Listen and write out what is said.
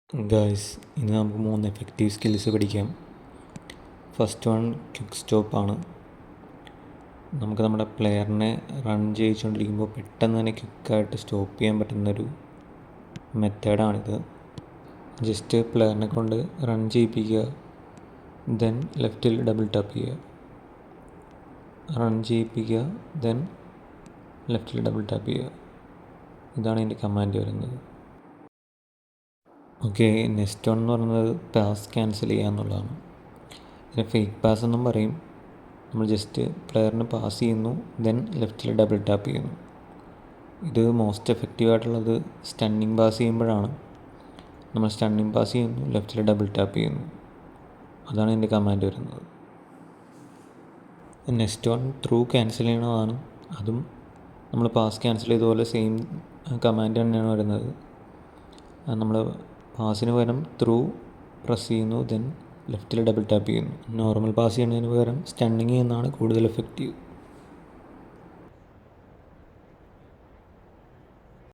Guys, ഇന്ന് നമുക്ക് 3 effective skills പഠിക്കാം. ഫസ്റ്റ് വൺ ക്വിക്ക് സ്റ്റോപ്പാണ്. നമുക്ക് നമ്മുടെ പ്ലെയറിനെ റൺ ചെയ്യിച്ചുകൊണ്ടിരിക്കുമ്പോൾ പെട്ടെന്ന് തന്നെ ക്വിക്കായിട്ട് സ്റ്റോപ്പ് ചെയ്യാൻ പറ്റുന്നൊരു മെത്തേഡാണിത്. ജസ്റ്റ് പ്ലെയറിനെ കൊണ്ട് റൺ ചെയ്യിപ്പിക്കുക, ദെൻ ലെഫ്റ്റിൽ ഡബിൾ ടാപ്പ് ചെയ്യുക. റൺ ചെയ്യിപ്പിക്കുക, ദെൻ ലെഫ്റ്റിൽ ഡബിൾ ടാപ്പ് ചെയ്യുക. ഇതാണ് ഇതിൻ്റെ കമാൻഡ് വരുന്നത്. ഓക്കെ, നെക്സ്റ്റ് വൺ എന്ന് പറയുന്നത് പാസ് ക്യാൻസൽ ചെയ്യുക എന്നുള്ളതാണ്. ഇതിനെ ഫേക്ക് പാസ് എന്നും പറയും. നമ്മൾ ജസ്റ്റ് പ്ലെയറിന് പാസ് ചെയ്യുന്നു, ദെൻ ലെഫ്റ്റിൽ ഡബിൾ ടാപ്പ് ചെയ്യുന്നു. ഇത് മോസ്റ്റ് എഫക്റ്റീവ് ആയിട്ടുള്ളത് സ്റ്റണ്ണിങ് പാസ് ചെയ്യുമ്പോഴാണ്. നമ്മൾ സ്റ്റണ്ണിങ് പാസ് ചെയ്യുന്നു, ലെഫ്റ്റിൽ ഡബിൾ ടാപ്പ് ചെയ്യുന്നു. അതാണ് ഇതിൻ്റെ കമാൻഡ് വരുന്നത്. നെക്സ്റ്റ് വൺ ത്രൂ ക്യാൻസൽ ചെയ്യണതാണ്. അതും നമ്മൾ പാസ് ക്യാൻസൽ ചെയ്തതുപോലെ സെയിം കമാൻഡ് തന്നെയാണ് വരുന്നത്. നമ്മൾ പാസിന് പകരം ത്രൂ പ്രസ് ചെയ്യുന്നു, ദെൻ ലെഫ്റ്റിൽ ഡബിൾ ടാപ്പ് ചെയ്യുന്നു. നോർമൽ പാസ് ചെയ്യുന്നതിന് പകരം സ്റ്റണ്ണിങ് ചെയ്യുന്നതാണ് കൂടുതൽ എഫക്റ്റീവ്.